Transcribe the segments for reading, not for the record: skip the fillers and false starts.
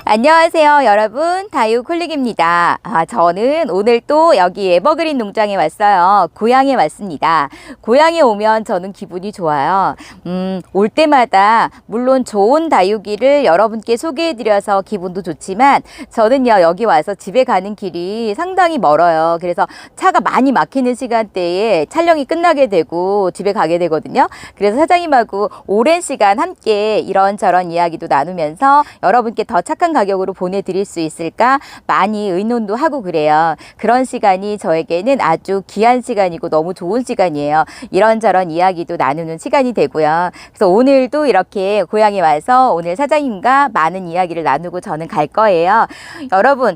안녕하세요 여러분, 다육홀릭입니다. 저는 오늘 또 여기 에버그린 농장에 왔어요. 고향에 왔습니다. 고향에 오면 저는 기분이 좋아요. 올 때마다 물론 좋은 다육이를 여러분께 소개해드려서 기분도 좋지만 저는요 여기 와서 집에 가는 길이 상당히 멀어요. 그래서 차가 많이 막히는 시간대에 촬영이 끝나게 되고 집에 가게 되거든요. 그래서 사장님하고 오랜 시간 함께 이런저런 이야기도 나누면서 여러분께 더 착한 가격으로 보내드릴 수 있을까 많이 의논도 하고 그래요. 그런 시간이 저에게는 아주 귀한 시간이고 너무 좋은 시간이에요. 이런저런 이야기도 나누는 시간이 되고요. 그래서 오늘도 이렇게 고향에 와서 오늘 사장님과 많은 이야기를 나누고 저는 갈 거예요. 여러분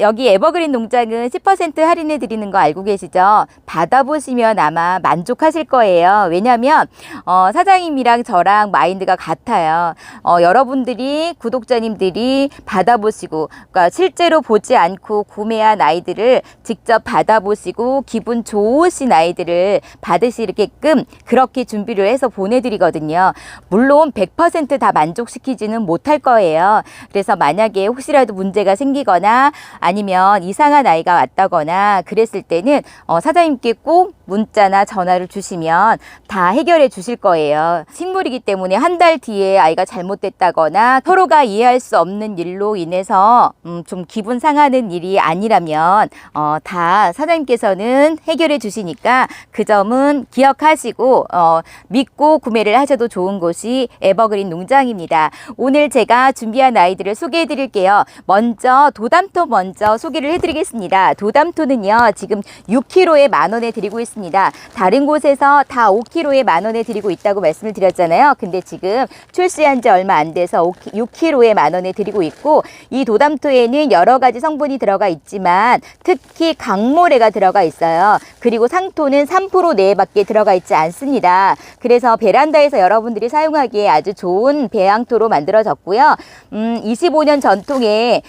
여기 에버그린 농장은 10% 할인해 드리는 거 알고 계시죠? 받아보시면 아마 만족하실 거예요. 왜냐하면 사장님이랑 저랑 마인드가 같아요. 여러분들이 구독자님들이 받아보시고, 그러니까 실제로 보지 않고 구매한 아이들을 직접 받아보시고 기분 좋으신 아이들을 받으시게끔 그렇게 준비를 해서 보내드리거든요. 물론 100% 다 만족시키지는 못할 거예요. 그래서 만약에 혹시라도 문제가 생기거나 아니면 이상한 아이가 왔다거나 그랬을 때는 사장님께 꼭 문자나 전화를 주시면 다 해결해 주실 거예요. 식물이기 때문에 한 달 뒤에 아이가 잘못됐다거나 서로가 이해할 수 없는 일로 인해서 좀 기분 상하는 일이 아니라면 다 사장님께서는 해결해 주시니까 그 점은 기억하시고 믿고 구매를 하셔도 좋은 곳이 에버그린 농장입니다. 오늘 제가 준비한 아이들을 소개해 드릴게요. 먼저 도담토 먼저 소개를 해 드리겠습니다. 도담토는요 지금 6kg에 10,000원에 드리고 있습니다. 다른 곳에서 다 5kg에 10,000원에 드리고 있다고 말씀을 드렸잖아요. 근데 지금 출시한 지 얼마 안 돼서 6kg에 10,000원에 드리고 있고, 이 도담토에는 여러 가지 성분이 들어가 있지만 특히 강모래가 들어가 있어요. 그리고 상토는 3% 내외밖에 들어가 있지 않습니다. 그래서 베란다에서 여러분들이 사용하기에 아주 좋은 배양토로 만들어졌고요. 25년 전통의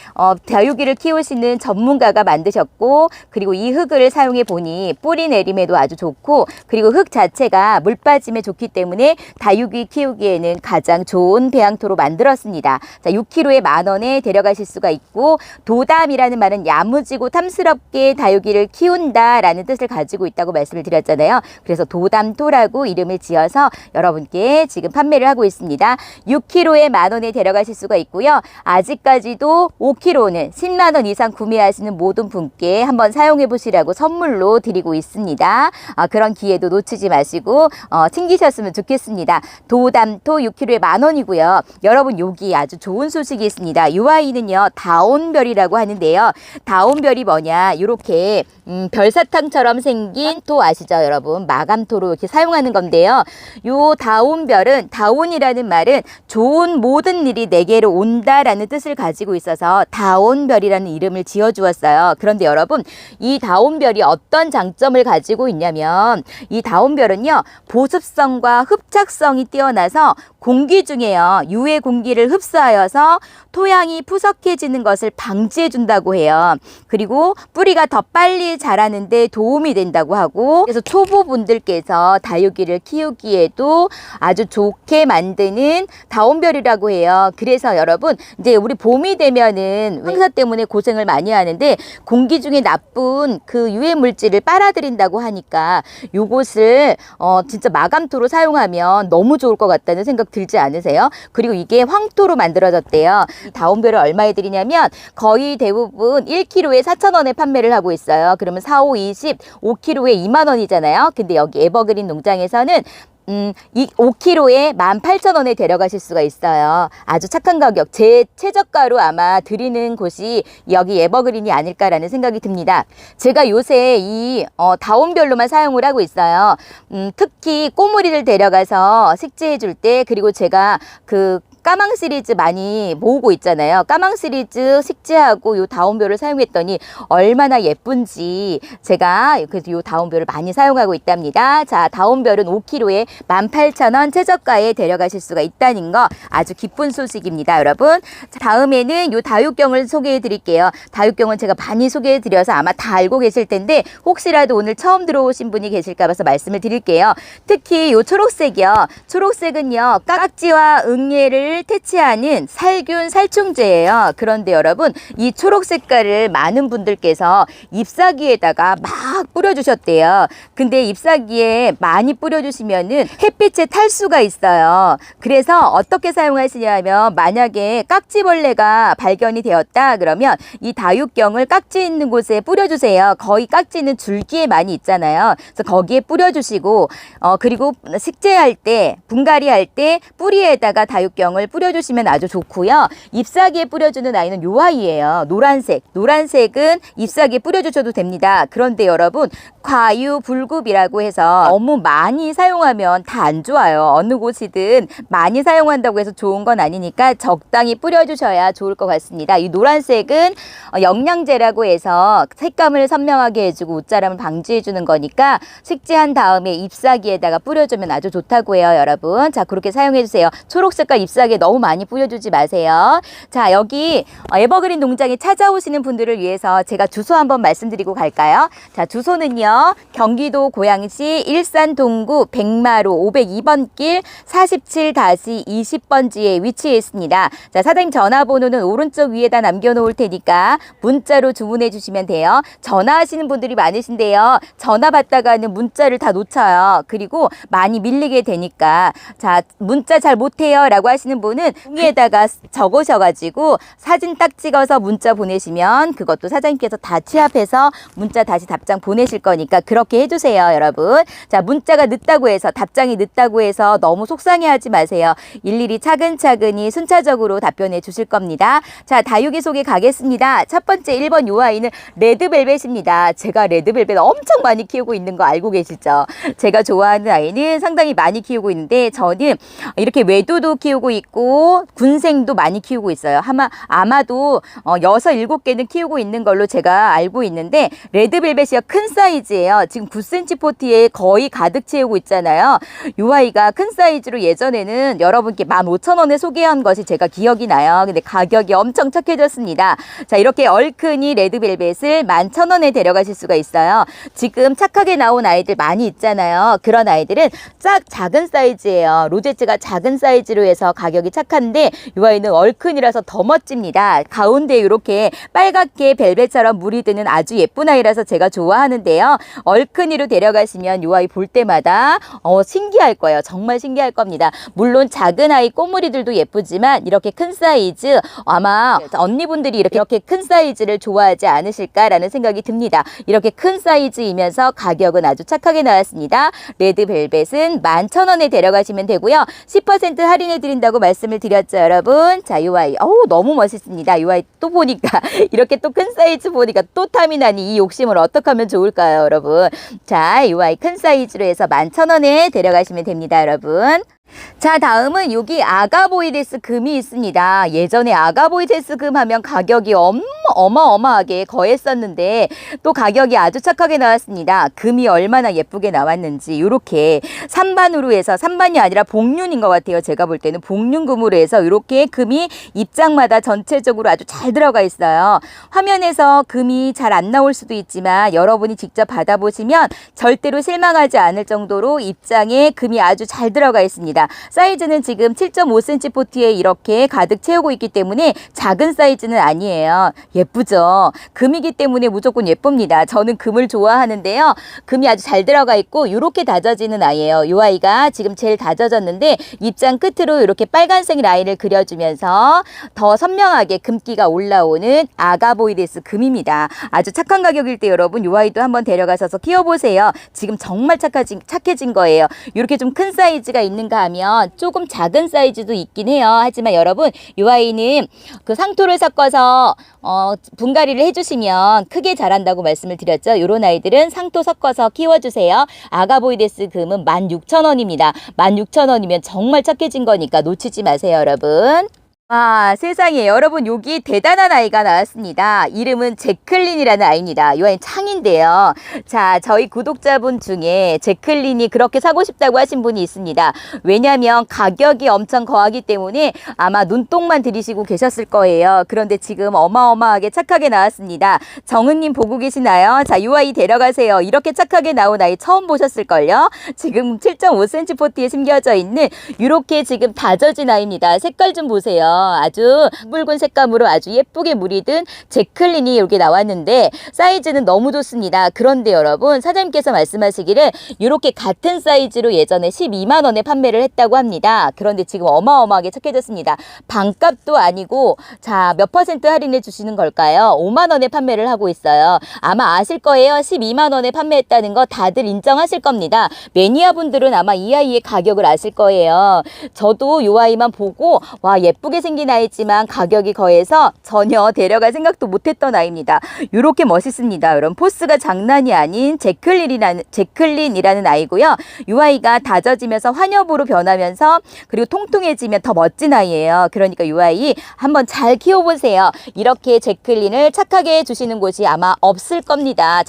다육이를 키우시는 전문가가 만드셨고, 그리고 이 흙을 사용해 보니 뿌리 내림에도 아주 좋고, 그리고 흙 자체가 물 빠짐에 좋기 때문에 다육이 키우기에는 가장 좋은 배양토로 만들었습니다. 자, 6kg에 10,000원에 데려가실 수가 있고, 도담이라는 말은 야무지고 탐스럽게 다육이를 키운다라는 뜻을 가지고 있다고 말씀을 드렸잖아요. 그래서 도담토라고 이름을 지어서 여러분께 지금 판매를 하고 있습니다. 6kg에 10,000원에 데려가실 수가 있고요. 아직까지도 5kg는 100,000원 이상 구매하시는 모든 분께 한번 사용해 보시라고 선물로 드리고 있습니다. 그런 기회도 놓치지 마시고 챙기셨으면 좋겠습니다. 도담토 6kg에 10,000원이고요. 여러분 여기 아주 좋은 소식이 있습니다. 이 아이는요 다온별이라고 하는데요. 다온별이 뭐냐, 이렇게 별사탕처럼 생긴 토 아시죠 여러분? 마감토로 이렇게 사용하는 건데요. 요 다온별은, 다온이라는 말은 좋은 모든 일이 내게로 온다라는 뜻을 가지고 있어서 다온별이라는 이름을 지어주었어요. 그런데 여러분 이 다온별이 어떤 장점을 가지고 있냐면, 이 다온별은요 보습성과 흡착성이 뛰어나서 공기 중에요 유해 공기를 흡수하여서 토양이 푸석해지는 것을 방지해 준다고 해요. 그리고 뿌리가 더 빨리 자라는데 도움이 된다고 하고, 그래서 초보분들께서 다육이를 키우기에도 아주 좋게 만드는 다온별이라고 해요. 그래서 여러분 이제 우리 봄이 되면은 황사 때문에 고생을 많이 하는데 공기 중에 나쁜 그 유해 물질을 빨아들인다고 하니까 요것을 진짜 마감토로 사용하면 너무 좋을 것 같다는 생각 들지 않으세요? 그리고 이게 황토로 만들어졌대요. 이 다온별을 얼마에 드리냐면 거의 대부분 1kg에 4,000원에 판매를 하고 있어요. 그러면 4, 5, 20, 5kg에 20,000원이잖아요. 근데 여기 에버그린 농장에서는 이 5kg에 18,000원에 데려가실 수가 있어요. 아주 착한 가격, 제 최저가로 아마 드리는 곳이 여기 에버그린이 아닐까라는 생각이 듭니다. 제가 요새 이 다온별로만 사용을 하고 있어요. 특히 꼬물이를 데려가서 식재해 줄 때, 그리고 제가 그 까망 시리즈 많이 모으고 있잖아요. 까망 시리즈 식재하고 요 다온별을 사용했더니 얼마나 예쁜지 제가 그래서 요 다온별을 많이 사용하고 있답니다. 자, 다온별은 5kg에 18,000원 최저가에 데려가실 수가 있다는 거 아주 기쁜 소식입니다, 여러분. 자, 다음에는 요 다육경을 소개해 드릴게요. 다육경은 제가 많이 소개해 드려서 아마 다 알고 계실 텐데 혹시라도 오늘 처음 들어오신 분이 계실까 봐서 말씀을 드릴게요. 특히 요 초록색이요. 초록색은요 깍지와 응애를 아이를 퇴치하는 살균 살충제예요. 그런데 여러분, 이 초록 색깔을 많은 분들께서 잎사귀에다가 막 뿌려주셨대요. 근데 잎사귀에 많이 뿌려주시면은 햇빛에 탈 수가 있어요. 그래서 어떻게 사용하시냐면, 만약에 깍지벌레가 발견이 되었다 그러면 이 다육경을 깍지 있는 곳에 뿌려주세요. 거의 깍지는 줄기에 많이 있잖아요. 그래서 거기에 뿌려주시고, 그리고 식재할 때, 분갈이 할 때 뿌리에다가 다육경을 뿌려주시면 아주 좋고요. 잎사귀에 뿌려주는 아이는 요 아이예요. 노란색은 잎사귀에 뿌려주셔도 됩니다. 그런데 여러분, 과유불급이라고 해서 너무 많이 사용하면 다 안 좋아요. 어느 곳이든 많이 사용한다고 해서 좋은 건 아니니까 적당히 뿌려주셔야 좋을 것 같습니다. 이 노란색은 영양제라고 해서 색감을 선명하게 해주고 옷자람을 방지해주는 거니까 식재한 다음에 잎사귀에다가 뿌려주면 아주 좋다고 해요, 여러분. 자, 그렇게 사용해주세요. 초록색깔 잎사귀에 너무 많이 뿌려주지 마세요. 자, 여기 에버그린 농장에 찾아오시는 분들을 위해서 제가 주소 한번 말씀드리고 갈까요? 자, 주소는요, 경기도 고양시 일산 동구 백마로 502번 길 47-20번지에 위치해 있습니다. 자, 사장님 전화번호는 오른쪽 위에다 남겨놓을 테니까 문자로 주문해 주시면 돼요. 전화하시는 분들이 많으신데요, 전화 받다가는 문자를 다 놓쳐요. 그리고 많이 밀리게 되니까, 자, 문자 잘 못해요 라고 하시는 분은 종이에다가 적으셔가지고 사진 딱 찍어서 문자 보내시면 그것도 사장님께서 다 취합해서 문자 다시 답장 보내실 거니까 그렇게 해주세요, 여러분. 자, 문자가 늦다고 해서, 답장이 늦다고 해서 너무 속상해하지 마세요. 일일이 차근차근히 순차적으로 답변해 주실 겁니다. 자, 다육이 소개 가겠습니다. 첫 번째 1번 요 아이는 레드벨벳입니다. 제가 레드벨벳 엄청 많이 키우고 있는 거 알고 계시죠? 제가 좋아하는 아이는 상당히 많이 키우고 있는데, 저는 이렇게 외도도 키우고 있고 군생도 많이 키우고 있어요. 아마도 6, 7개는 키우고 있는 걸로 제가 알고 있는데, 레드벨벳이요, 큰 사이즈예요. 지금 9cm 포트에 거의 가득 채우고 있잖아요. 이 아이가 큰 사이즈로 예전에는 여러분께 15,000원에 소개한 것이 제가 기억이 나요. 근데 가격이 엄청 착해졌습니다. 자, 이렇게 얼큰이 레드벨벳을 11,000원에 데려가실 수가 있어요. 지금 착하게 나온 아이들 많이 있잖아요. 그런 아이들은 작은 사이즈예요. 로제츠가 작은 사이즈로 해서 가격이 착한데, 이 아이는 얼큰이라서 더 멋집니다. 가운데 이렇게 빨갛게 벨벳처럼 물이 드는 아주 예쁜 아이라서 제가 좋아하는데요. 얼큰이로 데려가시면 이 아이 볼 때마다 신기할 거예요. 정말 신기할 겁니다. 물론 작은 아이 꼬물이들도 예쁘지만 이렇게 큰 사이즈, 아마 언니분들이 이렇게 큰 사이즈를 좋아하지 않으실까라는 생각이 듭니다. 이렇게 큰 사이즈이면서 가격은 아주 착하게 나왔습니다. 레드벨벳은 11,000원에 데려가시면 되고요. 10% 할인해 드린다고 말씀을 드렸죠, 여러분. 자, 이 아이 너무 멋있습니다. 이 아이 또 보니까 이렇게 또 큰 사이즈 보니까 또 탐이 나니 이 욕심을 어떻게 하면 좋을까요, 여러분? 자, 이 아이 큰 사이즈로 해서 11,000원에 데려가시면 됩니다, 여러분. 자, 다음은 여기 아가보이데스 금이 있습니다. 예전에 아가보이데스 금 하면 가격이 어마어마하게 거했었는데 또 가격이 아주 착하게 나왔습니다. 금이 얼마나 예쁘게 나왔는지 이렇게 3반으로 해서, 3반이 아니라 복륜인 것 같아요. 제가 볼 때는 복륜금으로 해서 이렇게 금이 입장마다 전체적으로 아주 잘 들어가 있어요. 화면에서 금이 잘 안 나올 수도 있지만 여러분이 직접 받아보시면 절대로 실망하지 않을 정도로 입장에 금이 아주 잘 들어가 있습니다. 사이즈는 지금 7.5cm 포트에 이렇게 가득 채우고 있기 때문에 작은 사이즈는 아니에요. 예쁘죠? 금이기 때문에 무조건 예쁩니다. 저는 금을 좋아하는데요. 금이 아주 잘 들어가 있고 이렇게 다져지는 아이예요. 이 아이가 지금 제일 다져졌는데 입장 끝으로 이렇게 빨간색 라인을 그려주면서 더 선명하게 금기가 올라오는 아가보이데스 금입니다. 아주 착한 가격일 때 여러분, 이 아이도 한번 데려가셔서 키워보세요. 지금 정말 착해진 거예요. 이렇게 좀 큰 사이즈가 있는가 하면 조금 작은 사이즈도 있긴 해요. 하지만 여러분, 이 아이는 그 상토를 섞어서 분갈이를 해주시면 크게 자란다고 말씀을 드렸죠. 이런 아이들은 상토 섞어서 키워주세요. 아가보이데스 금은 16,000원입니다. 16,000원이면 정말 착해진 거니까 놓치지 마세요, 여러분. 아, 세상에 여러분 여기 대단한 아이가 나왔습니다. 이름은 제클린이라는 아이입니다. 이 아이는 창인데요. 자, 저희 구독자분 중에 제클린이 그렇게 사고 싶다고 하신 분이 있습니다. 왜냐하면 가격이 엄청 거하기 때문에 아마 눈독만 들이시고 계셨을 거예요. 그런데 지금 어마어마하게 착하게 나왔습니다. 정은님 보고 계시나요? 자, 이 아이 데려가세요. 이렇게 착하게 나온 아이 처음 보셨을걸요? 지금 7.5cm 포트에 심겨져 있는 이렇게 지금 다져진 아이입니다. 색깔 좀 보세요. 아주 붉은 색감으로 아주 예쁘게 무리든 제클린이 여기 나왔는데 사이즈는 너무 좋습니다. 그런데 여러분 사장님께서 말씀하시기를 이렇게 같은 사이즈로 예전에 12만 원에 판매를 했다고 합니다. 그런데 지금 어마어마하게 착해졌습니다. 반값도 아니고 자, 몇 퍼센트 할인해 주시는 걸까요? 5만 원에 판매를 하고 있어요. 아마 아실 거예요. 12만 원에 판매했다는 거 다들 인정하실 겁니다. 매니아 분들은 아마 이 아이의 가격을 아실 거예요. 저도 이 아이만 보고 와, 예쁘게 생긴 아이지만 가격이 거해서 전혀 데려갈 생각도 못했던 아이입니다. 이렇게 멋있습니다. 여러분 포스가 장난이 아닌 제클린이라는 아이고요. 이 아이가 다져지면서 환엽으로 변하면서 그리고 통통해지면 더 멋진 아이예요. 그러니까 이 아이 한번 잘 키워보세요. 이렇게 제클린을 착하게 해주시는 곳이 아마 없을 겁니다.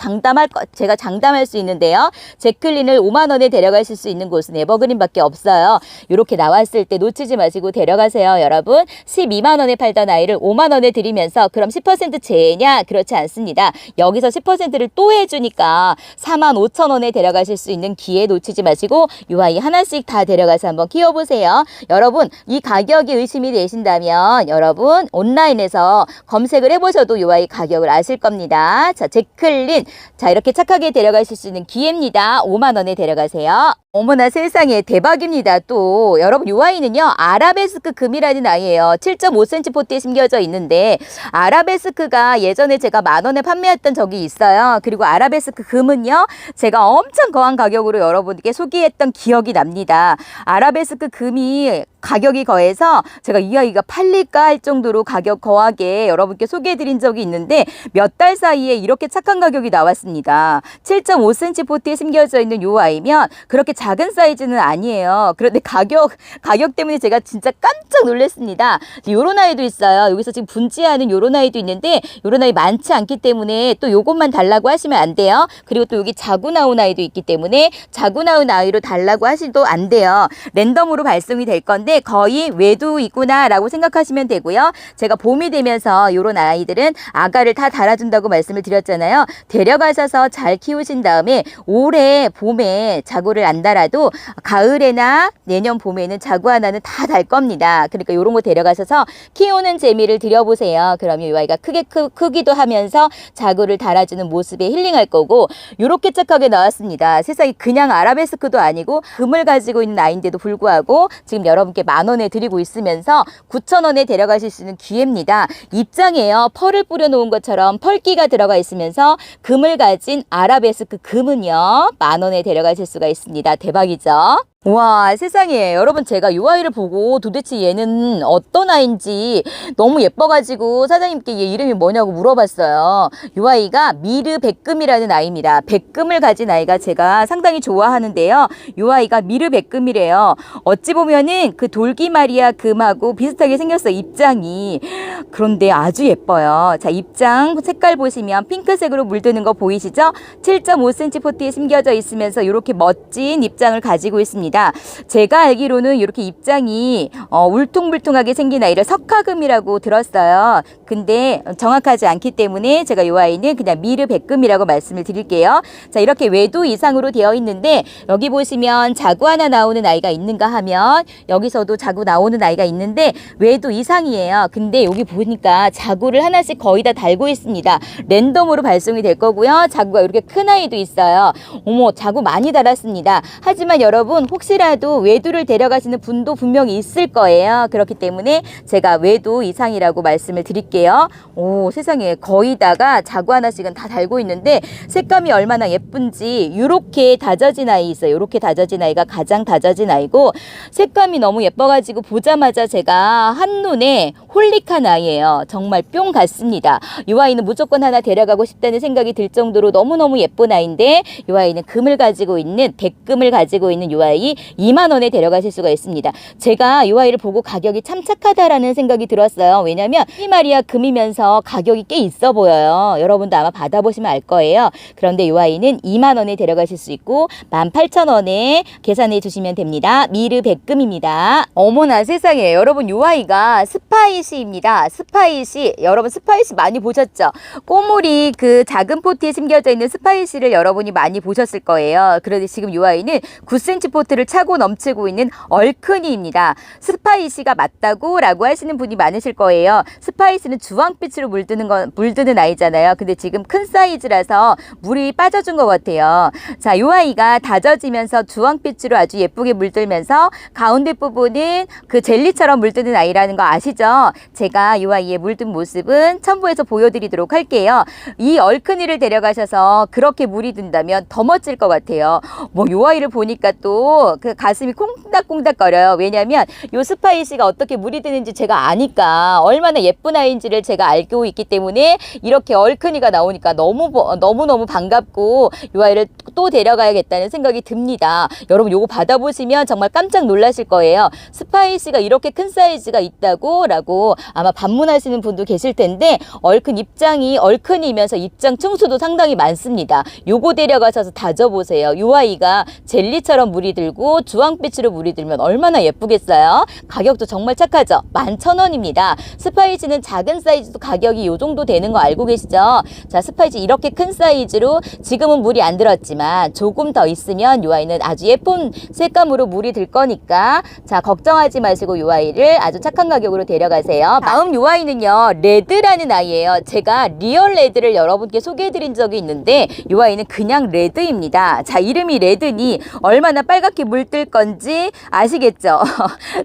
제가 장담할 수 있는데요. 제클린을 5만 원에 데려가실 수 있는 곳은 에버그린밖에 없어요. 이렇게 나왔을 때 놓치지 마시고 데려가세요. 여러분 12만 원에 팔던 아이를 5만 원에 드리면서 그럼 10% 제냐? 그렇지 않습니다. 여기서 10%를 또 해주니까 4만 5천 원에 데려가실 수 있는 기회 놓치지 마시고 이 아이 하나씩 다 데려가서 한번 키워보세요. 여러분 이 가격이 의심이 되신다면 여러분 온라인에서 검색을 해보셔도 이 아이 가격을 아실 겁니다. 자, 제클린. 자, 이렇게 착하게 데려가실 수 있는 기회입니다. 5만 원에 데려가세요. 어머나 세상에 대박입니다. 또 여러분 이 아이는요 아라베스크 금이라는 아이예요. 7.5cm 포트에 심겨져 있는데 아라베스크가 예전에 제가 만 원에 판매했던 적이 있어요. 그리고 아라베스크 금은요 제가 엄청 거한 가격으로 여러분께 소개했던 기억이 납니다. 아라베스크 금이 가격이 거해서 제가 이 아이가 팔릴까 할 정도로 가격 거하게 여러분께 소개해드린 적이 있는데 몇 달 사이에 이렇게 착한 가격이 나왔습니다. 7.5cm 포트에 심겨져 있는 이 아이면 그렇게 작은 사이즈는 아니에요. 그런데 가격 때문에 제가 진짜 깜짝 놀랐습니다. 요런 아이도 있어요. 여기서 지금 분지하는 요런 아이도 있는데 요런 아이 많지 않기 때문에 또 요것만 달라고 하시면 안 돼요. 그리고 또 여기 자구 나온 아이도 있기 때문에 자구 나온 아이로 달라고 하시도 안 돼요. 랜덤으로 발송이 될 건데 거의 외두이구나 라고 생각하시면 되고요. 제가 봄이 되면서 요런 아이들은 아가를 다 달아준다고 말씀을 드렸잖아요. 데려가셔서 잘 키우신 다음에 올해 봄에 자구를 안 달아도 가을에나 내년 봄에는 자구 하나는 다 달 겁니다. 그러니까 요런 거 데려가셔서 키우는 재미를 드려보세요. 그러면 이 아이가 크기도 하면서 자구를 달아주는 모습에 힐링할 거고 요렇게 착하게 나왔습니다. 세상에 그냥 아라베스크도 아니고 금을 가지고 있는 아이인데도 불구하고 지금 여러분께 만 원에 드리고 있으면서 9천 원에 데려가실 수 있는 기회입니다. 입장에요. 펄을 뿌려놓은 것처럼 펄기가 들어가 있으면서 금을 가진 아라베스크 금은요. 만 원에 데려가실 수가 있습니다. 대박이죠? 와 세상에 여러분 제가 이 아이를 보고 도대체 얘는 어떤 아이인지 너무 예뻐가지고 사장님께 얘 이름이 뭐냐고 물어봤어요. 이 아이가 미르 백금이라는 아이입니다. 백금을 가진 아이가 제가 상당히 좋아하는데요. 이 아이가 미르 백금이래요. 어찌 보면은 그 돌기마리아 금하고 비슷하게 생겼어요. 입장이. 그런데 아주 예뻐요. 자 입장 색깔 보시면 핑크색으로 물드는 거 보이시죠? 7.5cm 포트에 심겨져 있으면서 이렇게 멋진 입장을 가지고 있습니다. 제가 알기로는 이렇게 입장이 울퉁불퉁하게 생긴 아이를 석화금이라고 들었어요. 근데 정확하지 않기 때문에 제가 이 아이는 그냥 미르 백금이라고 말씀을 드릴게요. 자 이렇게 외두 이상으로 되어 있는데 여기 보시면 자구 하나 나오는 아이가 있는가 하면 여기서도 자구 나오는 아이가 있는데 외두 이상이에요. 근데 여기 보니까 자구를 하나씩 거의 다 달고 있습니다. 랜덤으로 발송이 될 거고요. 자구가 이렇게 큰 아이도 있어요. 어머 자구 많이 달았습니다. 하지만 여러분 혹시라도 외두를 데려가시는 분도 분명히 있을 거예요. 그렇기 때문에 제가 외두 이상이라고 말씀을 드릴게요. 오 세상에 거의 다가 자구 하나씩은 다 달고 있는데 색감이 얼마나 예쁜지 이렇게 다져진 아이 있어요. 이렇게 다져진 아이가 가장 다져진 아이고 색감이 너무 예뻐가지고 보자마자 제가 한눈에 홀릭한 아이예요. 아이예요. 정말 뿅 같습니다. 이 아이는 무조건 하나 데려가고 싶다는 생각이 들 정도로 너무너무 예쁜 아이인데 이 아이는 금을 가지고 있는 백금을 가지고 있는 이 아이 2만 원에 데려가실 수가 있습니다. 제가 이 아이를 보고 가격이 참 착하다라는 생각이 들었어요. 왜냐면 12마리아 금이면서 가격이 꽤 있어 보여요. 여러분도 아마 받아보시면 알 거예요. 그런데 이 아이는 2만 원에 데려가실 수 있고 18,000원에 계산해 주시면 됩니다. 미르 백금입니다. 어머나 세상에, 여러분 이 아이가 스파이시입니다. 스파이시, 여러분 스파이시 많이 보셨죠? 꼬물이 그 작은 포트에 심겨져 있는 스파이시를 여러분이 많이 보셨을 거예요. 그런데 지금 이 아이는 9cm 포트를 차고 넘치고 있는 얼큰이입니다. 스파이시가 맞다고 라고 하시는 분이 많으실 거예요. 스파이시는 주황빛으로 물드는 아이잖아요. 근데 지금 큰 사이즈라서 물이 빠져준 것 같아요. 자, 이 아이가 다져지면서 주황빛으로 아주 예쁘게 물들면서 가운데 부분은 그 젤리처럼 물드는 아이라는 거 아시죠? 제가 이 아이의 물든 모습은 첨부해서 보여드리도록 할게요. 이 얼큰이를 데려가셔서 그렇게 물이 든다면 더 멋질 것 같아요. 뭐 이 아이를 보니까 또 그 가슴이 콩닥콩닥거려요. 왜냐면 이 스파이시가 어떻게 물이 드는지 제가 아니까, 얼마나 예쁜 아이인지를 제가 알고 있기 때문에 이렇게 얼큰이가 나오니까 너무너무 반갑고 이 아이를 또 데려가야겠다는 생각이 듭니다. 여러분 요거 받아보시면 정말 깜짝 놀라실 거예요. 스파이시가 이렇게 큰 사이즈가 있다고 라고 아마 반문하시는 분도 계실 텐데, 얼큰이면서 입장 층수도 상당히 많습니다. 요거 데려가셔서 다져보세요. 요 아이가 젤리처럼 물이 들고 주황빛으로 물이 들면 얼마나 예쁘겠어요. 가격도 정말 착하죠. 11,000원입니다. 스파이시는 작은 사이즈도 가격이 요 정도 되는 거 알고 계시죠? 자, 스파이시 이렇게 큰 사이즈로 지금은 물이 안 들었지만 조금 더 있으면 요 아이는 아주 예쁜 색감으로 물이 들 거니까, 자, 걱정하지 마시고 요 아이를 아주 착한 가격으로 데려가세요. 다음 요 아이는요, 레드라는 아이예요. 제가 리얼 레드를 여러분께 소개해드린 적이 있는데 요 아이는 그냥 레드입니다. 자, 이름이 레드니 얼마나 빨갛게 물들 건지 아시겠죠?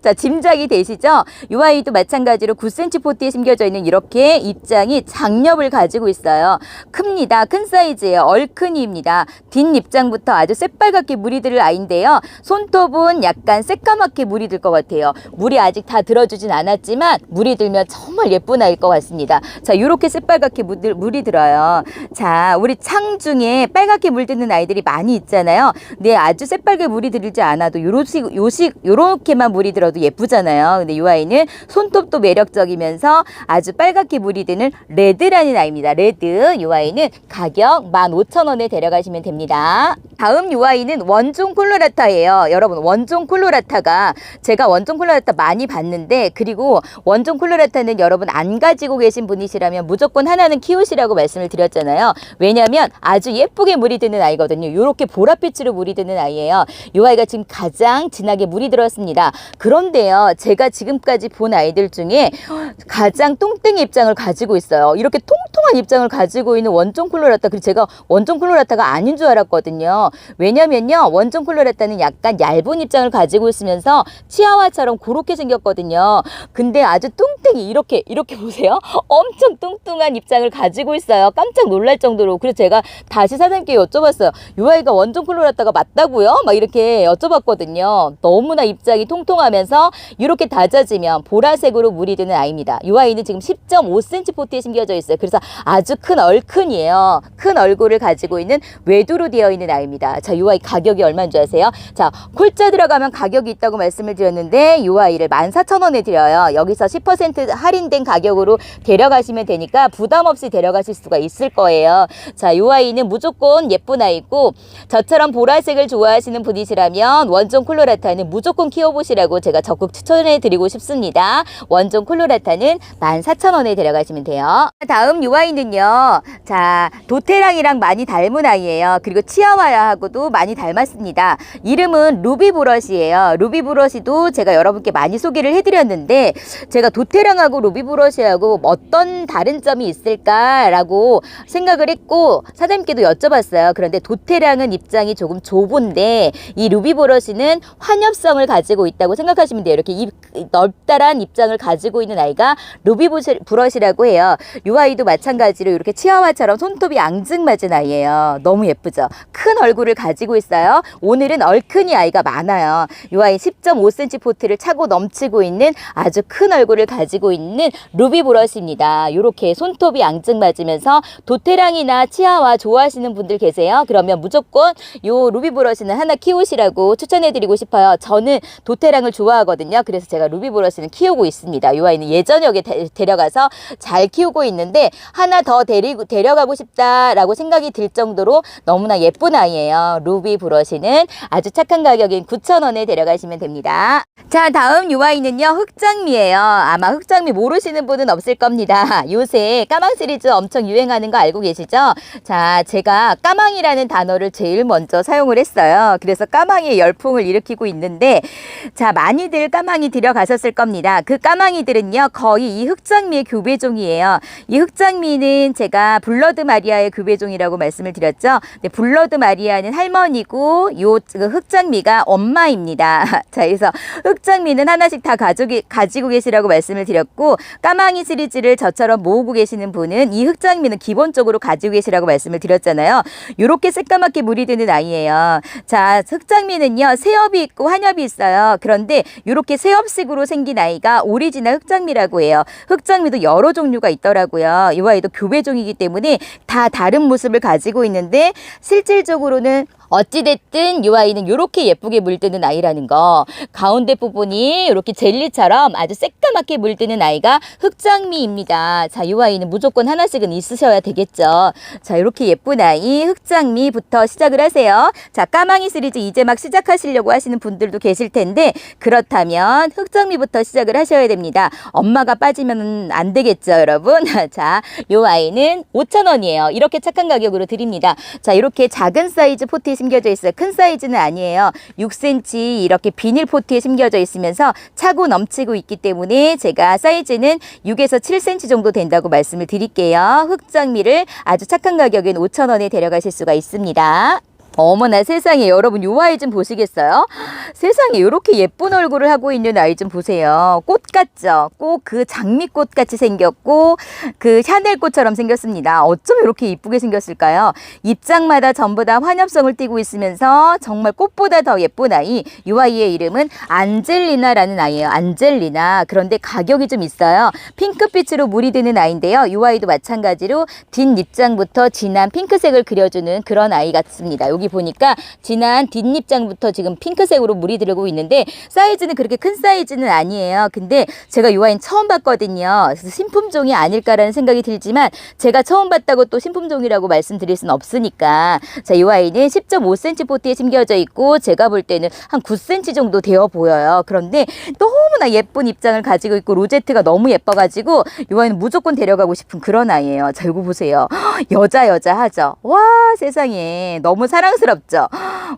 자, 짐작이 되시죠? 요 아이도 마찬가지로 9cm 포트에 심겨져 있는 이렇게 입장이 장엽을 가지고 있어요. 큽니다. 큰 사이즈예요. 얼큰이입니다. 뒷입장부터 아주 새빨갛게 물이 들 아이인데요. 손톱은 약간 새까맣게 물이 들 것 같아요. 물이 아직 다 들어주진 않았지만 물이 들면 정말 예쁜 아이일 것 같습니다. 자, 이렇게 새빨갛게 물이 들어요. 자, 우리 창 중에 빨갛게 물드는 아이들이 많이 있잖아요. 근데 아주 새빨게 물이 들지 않아도 요렇게만 물이 들어도 예쁘잖아요. 근데 이 아이는 손톱도 매력적이면서 아주 빨갛게 물이 드는 레드라는 아이입니다. 레드. 이 아이는 가격 15,000원에 데려가시면 됩니다. 다음 이 아이는 원종 콜로라타예요. 여러분, 원종 콜로라타가, 제가 원종 콜로라타 많이 봤는데, 그리고 원종 콜로라타는 여러분 안 가지고 계신 분이시라면 무조건 하나는 키우시라고 말씀을 드렸잖아요. 왜냐면 아주 예쁘게 물이 드는 아이거든요. 이렇게 보랏빛으로 물이 드는 아이예요. 이 아이가 지금 가장 진하게 물이 들었습니다. 그런데요, 제가 지금까지 본 아이들 중에 가장 뚱땡이 입장을 가지고 있어요. 이렇게 통통한 입장을 가지고 있는 원종 콜로라타. 그리고 제가 원종 콜로라타가 아닌 줄 알았거든요. 왜냐면요, 원종 콜로라타는 약간 얇은 입장을 가지고 있으면서 치아와처럼 그렇게 생겼거든요. 근데 아주 뚱땡이, 이렇게 보세요. 엄청 뚱뚱한 입장을 가지고 있어요. 깜짝 놀랄 정도로. 그래서 제가 다시 사장님께 여쭤봤어요. 이 아이가 원종 콜로라타가 맞다고요? 막 이렇게 여쭤봤거든요. 너무나 입장이 통통하면서 이렇게 다져지면 보라색으로 물이 드는 아이입니다. 이 아이는 지금 10.5cm 포트에 심겨져 있어요. 그래서 아주 큰 얼큰이에요. 큰 얼굴을 가지고 있는 외두로 되어 있는 아이입니다. 자, 이 아이 가격이 얼마인 줄 아세요? 자, 콜자 들어가면 가격이 있다고 말씀을 드렸는데 이 아이를 14,000원에 드려요. 여기서 10% 할인된 가격으로 데려가시면 되니까 부담 없이 데려가실 수가 있을 거예요. 자, 이 아이는 무조건 예쁜 아이고, 저처럼 보라색을 좋아하시는 분이시라면 원종 콜로라타는 무조건 키워보시라고 제가 적극 추천해 드리고 싶습니다. 원종 콜로라타는 14,000원에 데려가시면 돼요. 다음 이 아이는요, 자, 도테랑이랑 많이 닮은 아이예요. 그리고 치아와야하고도 많이 닮았습니다. 이름은 루비브러시예요. 루비브러시도 제가 여러분께 많이 소개를 해드렸는데, 제가 도테랑하고 루비브러시하고 어떤 다른 점이 있을까라고 생각을 했고 사장님께도 여쭤봤어요. 그런데 도테랑은 입장이 조금 좁은데 이 루비브러시는 환엽성을 가지고 있다고 생각하시면 돼요. 이렇게 넓다란 입장을 가지고 있는 아이가 루비브러시라고 해요. 이 아이도 마찬가지로 마찬가지로 이렇게 치아와처럼 손톱이 앙증맞은 아이예요. 너무 예쁘죠? 큰 얼굴을 가지고 있어요. 오늘은 얼큰이 아이가 많아요. 이 아이 10.5cm 포트를 차고 넘치고 있는 아주 큰 얼굴을 가지고 있는 루비 브러쉬입니다. 이렇게 손톱이 앙증맞으면서 도테랑이나 치아와 좋아하시는 분들 계세요? 그러면 무조건 요 루비 브러쉬는 하나 키우시라고 추천해드리고 싶어요. 저는 도테랑을 좋아하거든요. 그래서 제가 루비 브러쉬는 키우고 있습니다. 이 아이는 예전역에 데려가서 잘 키우고 있는데 하나 더 데려가고 싶다라고 생각이 들 정도로 너무나 예쁜 아이예요. 루비 브러쉬는 아주 착한 가격인 9,000원에 데려가시면 됩니다. 자, 다음 이 아이는요, 흑장미예요. 아마 흑장미 모르시는 분은 없을 겁니다. 요새 까망 시리즈 엄청 유행하는 거 알고 계시죠? 자, 제가 까망이라는 단어를 제일 먼저 사용을 했어요. 그래서 까망이의 열풍을 일으키고 있는데, 자, 많이들 까망이 들여가셨을 겁니다. 그 까망이들은요, 거의 이 흑장미의 교배종이에요. 이 흑장미는 제가 블러드 마리아의 교배종이라고 말씀을 드렸죠. 네, 블러드 마리아는 할머니고 요 흑장미가 엄마입니다. 자, 그래서 흑장미는 하나씩 다 가지고 계시라고 말씀을 드렸고, 까망이 시리즈를 저처럼 모으고 계시는 분은 이 흑장미는 기본적으로 가지고 계시라고 말씀을 드렸잖아요. 요렇게 새까맣게 물이 드는 아이예요. 자, 흑장미는요, 새엽이 있고 환엽이 있어요. 그런데 요렇게 새엽식으로 생긴 아이가 오리지널 흑장미라고 해요. 흑장미도 여러 종류가 있더라고요. 이 아이도 교배종이기 때문에 다 다른 모습을 가지고 있는데, 실질적으로는 어찌됐든 이 아이는 이렇게 예쁘게 물드는 아이라는 거. 가운데 부분이 이렇게 젤리처럼 아주 새까맣게 물드는 아이가 흑장미입니다. 자, 이 아이는 무조건 하나씩은 있으셔야 되겠죠. 자, 이렇게 예쁜 아이 흑장미부터 시작을 하세요. 자, 까망이 시리즈 이제 막 시작하시려고 하시는 분들도 계실 텐데, 그렇다면 흑장미부터 시작을 하셔야 됩니다. 엄마가 빠지면 안 되겠죠, 여러분. 자, 이 아이는 5,000원이에요. 이렇게 착한 가격으로 드립니다. 자, 이렇게 작은 사이즈 포트에 심겨져 있어요. 큰 사이즈는 아니에요. 6cm 이렇게 비닐 포트에 심겨져 있으면서 차고 넘치고 있기 때문에 제가 사이즈는 6에서 7cm 정도 된다고 말씀을 드릴게요. 흑장미를 아주 착한 가격인 5,000원에 데려가실 수가 있습니다. 어머나 세상에, 여러분 요 아이 좀 보시겠어요? 세상에, 이렇게 예쁜 얼굴을 하고 있는 아이 좀 보세요. 꽃 같죠? 꼭 그 장미꽃 같이 생겼고 그 샤넬꽃처럼 생겼습니다. 어쩜 이렇게 이쁘게 생겼을까요? 입장마다 전부 다 환엽성을 띠고 있으면서 정말 꽃보다 더 예쁜 아이. 이 아이의 이름은 안젤리나라는 아이예요. 안젤리나. 그런데 가격이 좀 있어요. 핑크빛으로 물이 드는 아이인데요. 이 아이도 마찬가지로 뒷입장부터 진한 핑크색을 그려주는 그런 아이 같습니다. 여기 보니까 진한 뒷입장부터 지금 핑크색으로 물이 들고 있는데, 사이즈는 그렇게 큰 사이즈는 아니에요. 근데 제가 이 아이는 처음 봤거든요. 그래서 신품종이 아닐까라는 생각이 들지만, 제가 처음 봤다고 또 신품종이라고 말씀드릴 수는 없으니까. 자, 이 아이는 10.5cm 포트에 심겨져 있고, 제가 볼 때는 한 9cm 정도 되어 보여요. 그런데 너무나 예쁜 입장을 가지고 있고 로제트가 너무 예뻐가지고 이 아이는 무조건 데려가고 싶은 그런 아이예요. 자, 이거 보세요. 여자 하죠. 와, 세상에, 너무 사랑스럽죠.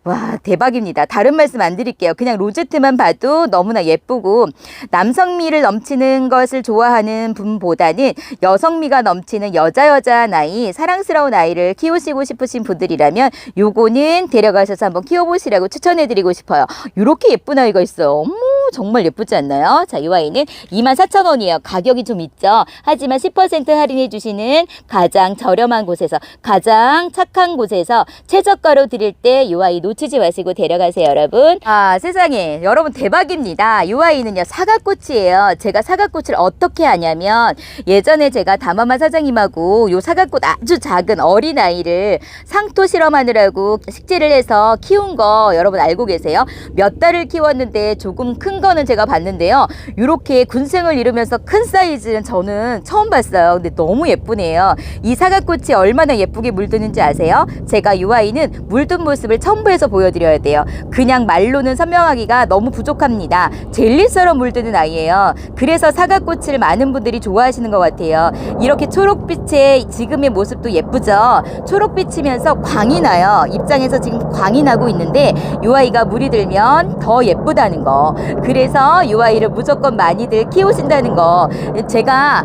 와, 대박입니다. 다른 말씀 안 드릴게요. 그냥 로제트만 봐도 너무나 예쁘고, 남성미를 넘치는 것을 좋아하는 분보다는 여성미가 넘치는 여자한 아이, 사랑스러운 아이를 키우시고 싶으신 분들이라면 요거는 데려가셔서 한번 키워보시라고 추천해드리고 싶어요. 이렇게 예쁜 아이가 있어요. 어머, 정말 예쁘지 않나요? 자, 이 아이는 24,000원이에요. 가격이 좀 있죠. 하지만 10% 할인해 주시는 가장 저렴한 곳에서, 가장 착한 곳에서 최저가로 드릴 때 이 아이 놓치지 마시고 데려가세요, 여러분. 아, 세상에, 여러분 대박입니다. 이 아이는요, 사과꽃이에요. 제가 사과꽃을 어떻게 하냐면, 예전에 제가 담아마 사장님하고 요 사과꽃 아주 작은 어린 아이를 상토 실험하느라고 식재를 해서 키운 거 여러분 알고 계세요? 몇 달을 키웠는데 조금 큰 거는 제가 봤는데요. 이렇게 군생을 이루면서 큰 사이즈는 저는 처음 봤어요. 근데 너무 예쁘네요. 이 사과꽃이 얼마나 예쁘게 물드는지 아세요? 제가 이 아이는 물든 모습을 첨부해서 보여드려야 돼요. 그냥 말로는 설명하기가 너무 부족합니다. 젤리처럼 물드는 아이예요. 그래서 사과꽃을 많은 분들이 좋아하시는 것 같아요. 이렇게 초록빛의 지금의 모습도 예쁘죠? 초록빛이면서 광이 나요. 입장에서 지금 광이 나고 있는데 이 아이가 물이 들면 더 예쁘다는 거. 그래서 이 아이를 무조건 많이들 키우신다는 거. 제가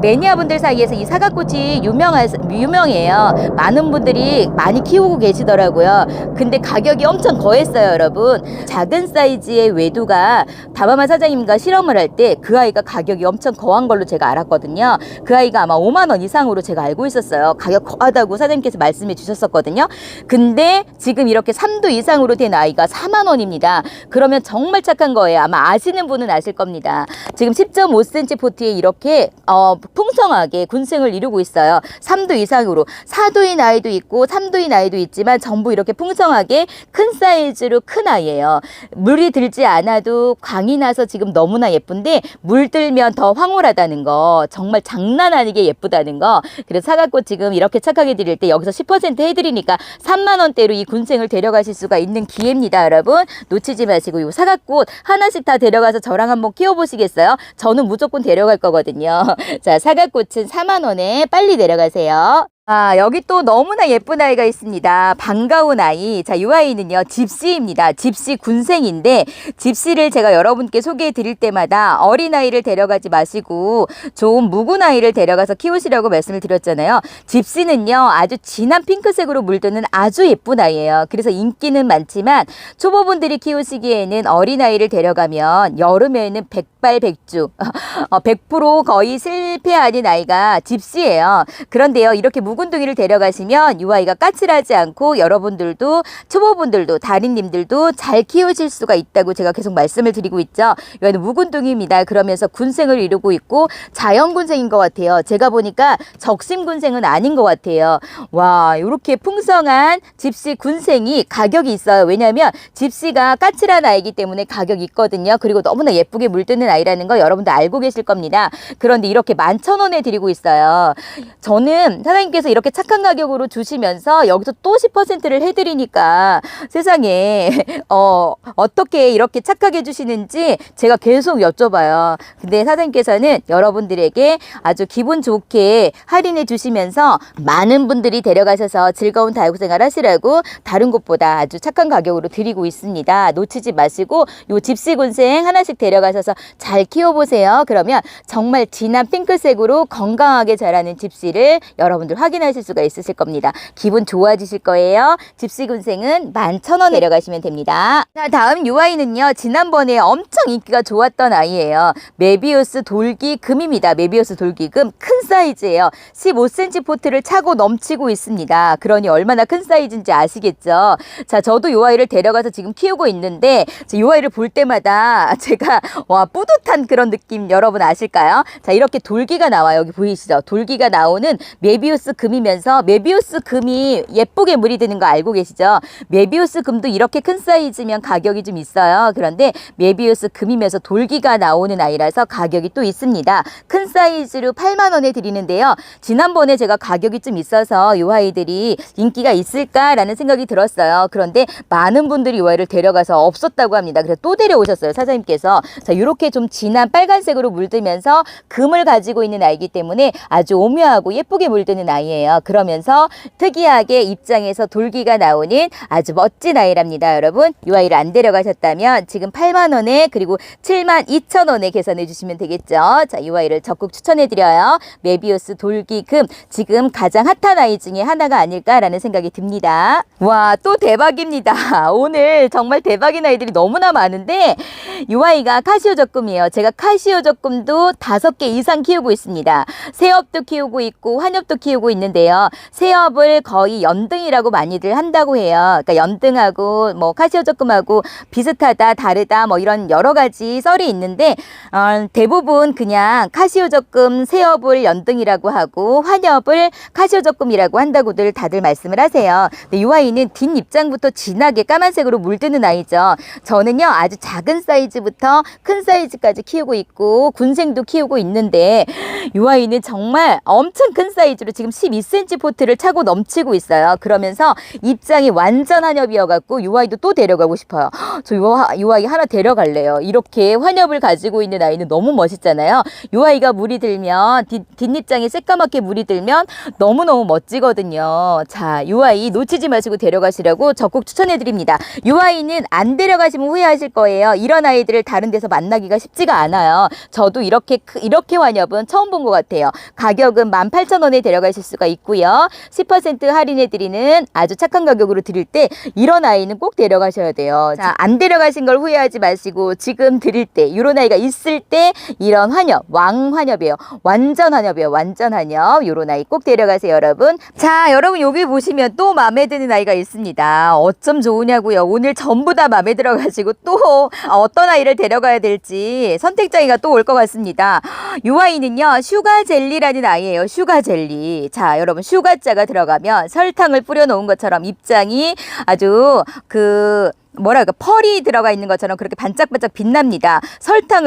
매니아분들 사이에서 이 사과꽃이 유명해요. 많은 분들이 많이 키우고 계시더라고요. 근데 가격이 엄청 거했어요, 여러분. 작은 사이즈의 외두가 다바마 사장님과 실험을 할 때 그 아이가 가격이 엄청 거한 걸로 제가 알았거든요. 그 아이가 아마 5만 원 이상으로 제가 알고 있었어요. 가격 거하다고 사장님께서 말씀해 주셨었거든요. 근데 지금 이렇게 3두 이상으로 된 아이가 4만 원입니다. 그러면 정말 착한 거예요. 아마 아시는 분은 아실 겁니다. 지금 10.5cm 포트에 이렇게 풍성하게 군생을 이루고 있어요. 3두 이상으로. 4두인 아이도 있고 3두인 아이도 있지만 전부 이렇게 풍성하게 큰 사이즈로 큰 아이예요. 물이 들지 않아도 광이 나서 지금 너무나 예쁜데 물 들면 더 황홀하다는 거, 정말 장난 아니게 예쁘다는 거. 그래서 사과꽃 지금 이렇게 착하게 드릴 때 여기서 10% 해드리니까 3만 원대로 이 군생을 데려가실 수가 있는 기회입니다, 여러분. 놓치지 마시고 이 사과꽃 하나씩 다 데려가서 저랑 한번 키워보시겠어요? 저는 무조건 데려갈 거거든요. 자, 사과꽃은 4만 원에 빨리 데려가세요. 여기 또 너무나 예쁜 아이가 있습니다. 반가운 아이. 자, 이 아이는요, 집시입니다. 집시 군생인데, 집시를 제가 여러분께 소개해 드릴 때마다 어린아이를 데려가지 마시고, 좋은 묵은 아이를 데려가서 키우시라고 말씀을 드렸잖아요. 집시는요, 아주 진한 핑크색으로 물드는 아주 예쁜 아이예요. 그래서 인기는 많지만, 초보분들이 키우시기에는 어린아이를 데려가면, 여름에는 백발백중, 100% 거의 실패하는 아이가 집시예요. 그런데요, 이렇게 묵은둥이를 데려가시면 이 아이가 까칠하지 않고 여러분들도 초보분들도 달인님들도 잘 키우실 수가 있다고 제가 계속 말씀을 드리고 있죠. 이 아이는 묵은둥이입니다. 그러면서 군생을 이루고 있고 자연군생인 것 같아요. 제가 보니까 적심군생은 아닌 것 같아요. 와, 이렇게 풍성한 집시 군생이 가격이 있어요. 왜냐하면 집시가 까칠한 아이기 때문에 가격이 있거든요. 그리고 너무나 예쁘게 물드는 아이라는 거 여러분들 알고 계실 겁니다. 그런데 이렇게 11,000원에 드리고 있어요. 저는 사장님께서 이렇게 착한 가격으로 주시면서 여기서 또 10%를 해드리니까 세상에 어떻게 이렇게 착하게 해주시는지 제가 계속 여쭤봐요. 근데 사장님께서는 여러분들에게 아주 기분 좋게 할인해 주시면서 많은 분들이 데려가셔서 즐거운 다육생활 하시라고 다른 곳보다 아주 착한 가격으로 드리고 있습니다. 놓치지 마시고 요 집시군생 하나씩 데려가셔서 잘 키워보세요. 그러면 정말 진한 핑크색으로 건강하게 자라는 집시를 여러분들 확인하실 수가 있으실 겁니다. 기분 좋아지실 거예요. 집시군생은 11,000원 내려가시면 됩니다. 자, 다음 이 아이는요, 지난번에 엄청 인기가 좋았던 아이예요. 메비우스 돌기금입니다. 메비우스 돌기금 큰 사이즈예요. 15cm 포트를 차고 넘치고 있습니다. 그러니 얼마나 큰 사이즈인지 아시겠죠? 자, 저도 이 아이를 데려가서 지금 키우고 있는데 이 아이를 볼 때마다 제가 와, 뿌듯한 그런 느낌 여러분 아실까요? 자, 이렇게 돌기가 나와요. 여기 보이시죠? 돌기가 나오는 메비우스 금이면서 메비우스 금이 예쁘게 물이 드는 거 알고 계시죠? 메비우스 금도 이렇게 큰 사이즈면 가격이 좀 있어요. 그런데 메비우스 금이면서 돌기가 나오는 아이라서 가격이 또 있습니다. 큰 사이즈로 8만 원에 드리는데요. 지난번에 제가 가격이 좀 있어서 이 아이들이 인기가 있을까라는 생각이 들었어요. 그런데 많은 분들이 이 아이를 데려가서 없었다고 합니다. 그래서 또 데려오셨어요, 사장님께서. 자, 이렇게 좀 진한 빨간색으로 물들면서 금을 가지고 있는 아이기 때문에 아주 오묘하고 예쁘게 물드는 아이예요. 그러면서 특이하게 입장에서 돌기가 나오는 아주 멋진 아이랍니다, 여러분. 이 아이를 안 데려가셨다면 지금 8만 원에 그리고 72,000원에 계산해 주시면 되겠죠. 자, 이 아이를 적극 추천해드려요. 메비우스 돌기금, 지금 가장 핫한 아이 중에 하나가 아닐까라는 생각이 듭니다. 와, 또 대박입니다. 오늘 정말 대박인 아이들이 너무나 많은데 이 아이가 카시오 적금이에요. 제가 카시오 적금도 5개 이상 키우고 있습니다. 새엽도 키우고 있고 환엽도 키우고 있는데요. 새엽을 거의 연등이라고 많이들 한다고 해요. 그러니까 연등하고 뭐 카시오 적금하고 비슷하다, 다르다 뭐 이런 여러 가지 썰이 있는데 대부분 그냥 카시오 적금 새엽을 연등이라고 하고 환엽을 카시오 적금이라고 한다고들 다들 말씀을 하세요. 근데 이 아이는 뒷 입장부터 진하게 까만색으로 물드는 아이죠. 저는요, 아주 작은 사이즈부터 큰 사이즈까지 키우고 있고 군생도 키우고 있는데 이 아이는 정말 엄청 큰 사이즈로 지금 12cm 포트를 차고 넘치고 있어요. 그러면서 입장이 완전 한엽이어갖고 이 아이도 또 데려가고 싶어요. 저 이 아이 하나 데려갈래요. 이렇게 환엽을 가지고 있는 아이는 너무 멋있잖아요. 이 아이가 물이 들면 뒷입장에 새까맣게 물이 들면 너무너무 멋지거든요. 자, 이 아이 놓치지 마시고 데려가시라고 적극 추천해드립니다. 이 아이는 안 데려가시면 후회하실 거예요. 이런 아이들을 다른 데서 만나기가 쉽지가 않아요. 저도 이렇게 환엽은 처음 본 것 같아요. 가격은 18,000원에 데려가실 수가 있고요. 10% 할인해드리는 아주 착한 가격으로 드릴 때 이런 아이는 꼭 데려가셔야 돼요. 자, 안 데려가신 걸 후회하지 마시고 지금 드릴 때 이런 아이가 있을 때 이런 환엽, 왕환엽이에요. 완전 환엽이에요. 완전 환엽. 이런 아이 꼭 데려가세요, 여러분. 자, 여러분 여기 보시면 또 마음에 드는 아이가 있습니다. 어쩜 좋으냐고요. 오늘 전부 다 마음에 들어가지고 또 어떤 아이를 데려가야 될지 선택장애가 또 올 것 같습니다. 이 아이는요, 슈가젤리라는 아이예요. 슈가젤리. 자, 여러분 슈가자가 들어가면 설탕을 뿌려 놓은 것처럼 입장이 아주 뭐랄까 펄이 들어가 있는 것처럼 그렇게 반짝반짝 빛납니다.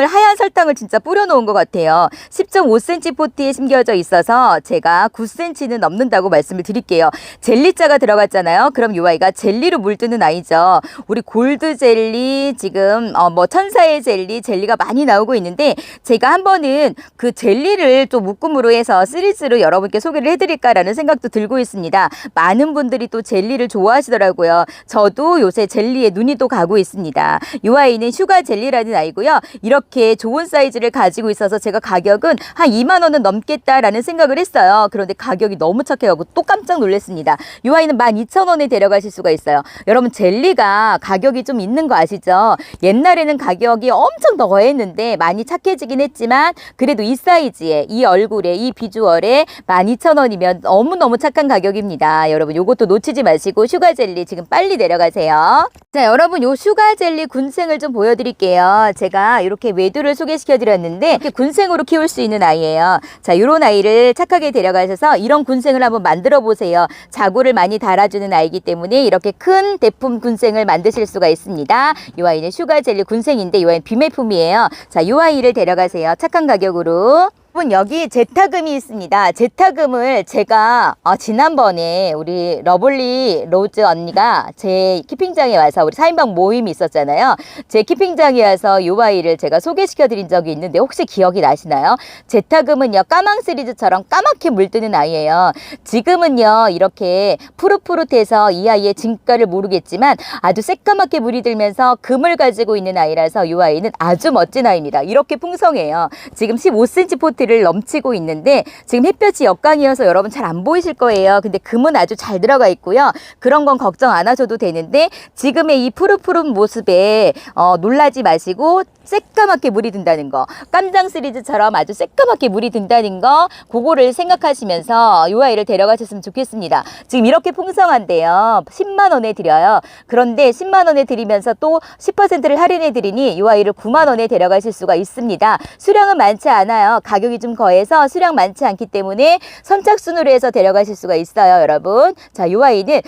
하얀 설탕을 진짜 뿌려놓은 것 같아요. 10.5cm 포트에 심겨져 있어서 제가 9cm는 넘는다고 말씀을 드릴게요. 젤리자가 들어갔잖아요. 그럼 이 아이가 젤리로 물드는 아이죠. 우리 골드 젤리 지금 천사의 젤리가 많이 나오고 있는데 제가 한 번은 그 젤리를 좀 묶음으로 해서 시리즈로 여러분께 소개를 해드릴까라는 생각도 들고 있습니다. 많은 분들이 또 젤리를 좋아하시더라고요. 저도 요새 젤리에 눈이 또 가고 있습니다. 이 아이는 슈가 젤리라는 아이고요. 이렇게 좋은 사이즈를 가지고 있어서 제가 가격은 한 2만 원은 넘겠다라는 생각을 했어요. 그런데 가격이 너무 착해가지고 또 깜짝 놀랐습니다. 이 아이는 12,000원에 데려가실 수가 있어요. 여러분 젤리가 가격이 좀 있는 거 아시죠? 옛날에는 가격이 엄청 더 거했는데 많이 착해지긴 했지만 그래도 이 사이즈에 이 얼굴에 이 비주얼에 12,000원이면 너무너무 착한 가격입니다. 여러분 요것도 놓치지 마시고 슈가 젤리 지금 빨리 데려가세요. 자, 여러분 요 슈가젤리 군생을 좀 보여드릴게요. 제가 이렇게 외두를 소개시켜드렸는데 이렇게 군생으로 키울 수 있는 아이예요. 자, 이런 아이를 착하게 데려가셔서 이런 군생을 한번 만들어 보세요. 자구를 많이 달아주는 아이기 때문에 이렇게 큰 대품 군생을 만드실 수가 있습니다. 이 아이는 슈가젤리 군생인데 이 아이는 비매품이에요. 자, 이 아이를 데려가세요. 착한 가격으로. 여기 제타금이 있습니다. 제타금을 제가 지난번에 우리 러블리 로즈 언니가 제 키핑장에 와서 우리 4인방 모임이 있었잖아요. 제 키핑장에 와서 이 아이를 제가 소개시켜 드린 적이 있는데 혹시 기억이 나시나요? 제타금은요, 까망 시리즈처럼 까맣게 물드는 아이예요. 지금은요 이렇게 푸릇푸릇해서 이 아이의 진가를 모르겠지만 아주 새까맣게 물이 들면서 금을 가지고 있는 아이라서 이 아이는 아주 멋진 아이입니다. 이렇게 풍성해요. 지금 15cm 포트 를 넘치고 있는데 지금 햇볕이 역광이어서 여러분 잘 안 보이실 거예요. 근데 금은 아주 잘 들어가 있고요. 그런 건 걱정 안 하셔도 되는데 지금의 이 푸릇푸릇 모습에 놀라지 마시고 새까맣게 물이 든다는 거, 깜장 시리즈처럼 아주 새까맣게 물이 든다는 거, 그거를 생각하시면서 이 아이를 데려가셨으면 좋겠습니다. 지금 이렇게 풍성한데요, 10만 원에 드려요. 그런데 10만 원에 드리면서 또 10%를 할인해 드리니 이 아이를 9만 원에 데려가실 수가 있습니다. 수량은 많지 않아요. 가격이 좀 거해서 수량 많지 않기 때문에 선착순으로 해서 데려가실 수가 있어요, 여러분. 자, 이 아이는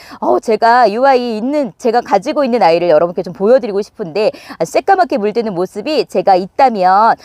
제가 가지고 있는 아이를 여러분께 좀 보여드리고 싶은데 아주 새까맣게 물드는 모습이 제가 있다면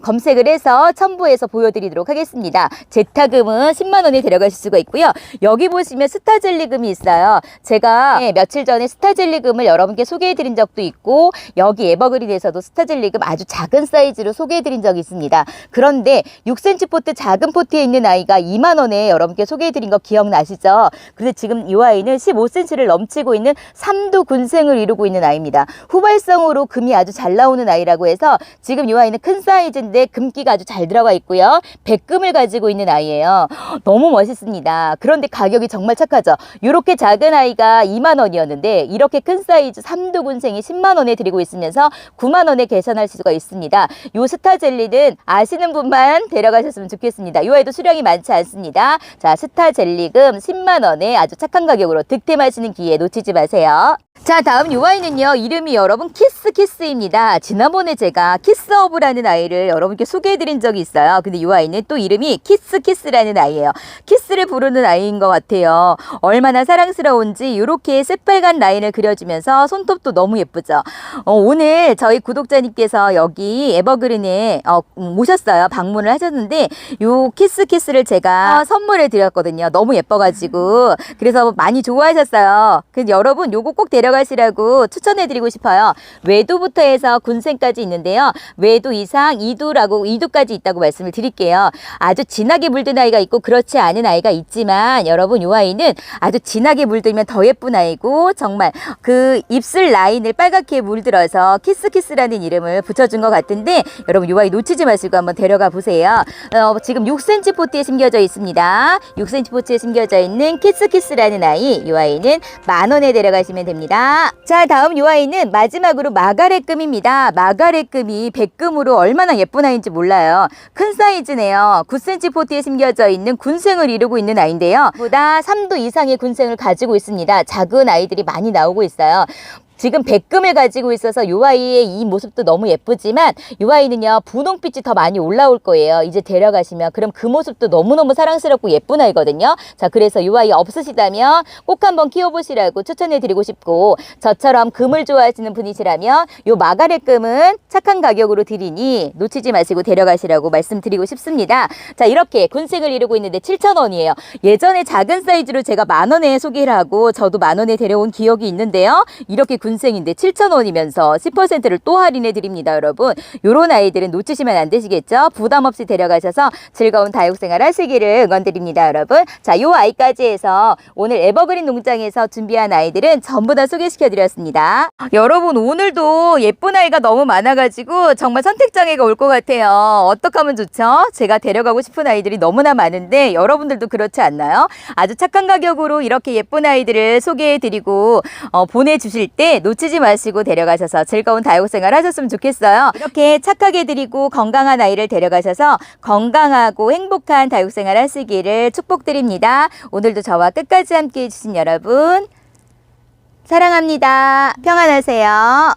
검색을 해서 첨부해서 보여드리도록 하겠습니다. 제타금은 10만 원에 데려가실 수가 있고요. 여기 보시면 스타젤리금이 있어요. 제가 며칠 전에 스타젤리금을 여러분께 소개해드린 적도 있고 여기 에버그린에서도 스타젤리금 아주 작은 사이즈로 소개해드린 적이 있습니다. 그런데 6cm 포트 작은 포트에 있는 아이가 2만 원에 여러분께 소개해드린 거 기억나시죠? 근데 지금 이 아이는 15cm를 넘치고 있는 3두 군생을 이루고 있는 아이입니다. 후발성으로 금이 아주 잘 나오는 아이라고 해서 지금 이 아이는 큰 사이즈인데 금기가 아주 잘 들어가 있고요. 백금을 가지고 있는 아이예요. 너무 멋있습니다. 그런데 가격이 정말 착하죠. 이렇게 작은 아이가 2만 원이었는데 이렇게 큰 사이즈 3두 군생이 10만 원에 드리고 있으면서 9만 원에 계산할 수가 있습니다. 이 스타젤리는 아시는 분만 데려가셨으면 좋겠습니다. 이 아이도 수량이 많지 않습니다. 자, 스타젤리금 10만 원에 아주 착한 가격으로 득템하시는 기회 놓치지 마세요. 자, 다음 요 아이는요, 이름이 여러분 키스입니다. 지난번에 제가 키스어브라는 아이를 여러분께 소개해드린 적이 있어요. 근데 요 아이는 또 이름이 키스라는 아이예요. 키스를 부르는 아이인 것 같아요. 얼마나 사랑스러운지 이렇게 새빨간 라인을 그려주면서 손톱도 너무 예쁘죠. 오늘 저희 구독자님께서 여기 에버그린에 오셨어요. 방문을 하셨는데 요 키스를 제가 선물을 드렸거든요. 너무 예뻐가지고. 그래서 많이 좋아하셨어요. 그래서 여러분 요거 꼭 데려가시라고 추천해드리고 싶어요. 외두부터 해서 군생까지 있는데요. 외두 이상 2두까지 있다고 말씀을 드릴게요. 아주 진하게 물든 아이가 있고 그렇지 않은 아이가 있지만 여러분 이 아이는 아주 진하게 물들면 더 예쁜 아이고 정말 그 입술 라인을 빨갛게 물들어서 키스라는 이름을 붙여준 것 같은데 여러분 이 아이 놓치지 마시고 한번 데려가 보세요. 지금 6cm 포트에 심겨져 있습니다. 6cm 포트에 심겨져 있는 키스라는 아이, 이 아이는 10,000원에 데려가시면 됩니다. 자, 다음 이 아이는 마지막으로 마가렛금입니다. 마가렛금이 백금으로 얼마나 예쁜 아이인지 몰라요. 큰 사이즈네요. 9cm 포트에 심겨져 있는 군생을 이루고 있는 아이인데요. 보다 3도 이상의 군생을 가지고 있습니다. 작은 아이들이 많이 나오고 있어요. 지금 백금을 가지고 있어서 요 아이의 이 모습도 너무 예쁘지만 요 아이는요 분홍빛이 더 많이 올라올 거예요. 이제 데려가시면 그럼 그 모습도 너무너무 사랑스럽고 예쁜 아이거든요. 자, 그래서 요 아이 없으시다면 꼭 한번 키워보시라고 추천해드리고 싶고, 저처럼 금을 좋아하시는 분이시라면 요 마가렛금은 착한 가격으로 드리니 놓치지 마시고 데려가시라고 말씀드리고 싶습니다. 자, 이렇게 군생을 이루고 있는데 7,000원이에요. 예전에 작은 사이즈로 제가 10,000원에 소개를 하고 저도 10,000원에 데려온 기억이 있는데요. 이렇게 군생인데 7,000원이면서 10%를 또 할인해 드립니다. 여러분 요런 아이들은 놓치시면 안 되시겠죠. 부담 없이 데려가셔서 즐거운 다육생활 하시기를 응원드립니다. 여러분, 자, 요 아이까지 해서 오늘 에버그린 농장에서 준비한 아이들은 전부 다 소개시켜 드렸습니다. 여러분 오늘도 예쁜 아이가 너무 많아가지고 정말 선택장애가 올 것 같아요. 어떻게 하면 좋죠? 제가 데려가고 싶은 아이들이 너무나 많은데 여러분들도 그렇지 않나요? 아주 착한 가격으로 이렇게 예쁜 아이들을 소개해 드리고 보내주실 때 놓치지 마시고 데려가셔서 즐거운 다육생활 하셨으면 좋겠어요. 이렇게 착하게 드리고 건강한 아이를 데려가셔서 건강하고 행복한 다육생활 하시기를 축복드립니다. 오늘도 저와 끝까지 함께 해주신 여러분 사랑합니다. 평안하세요.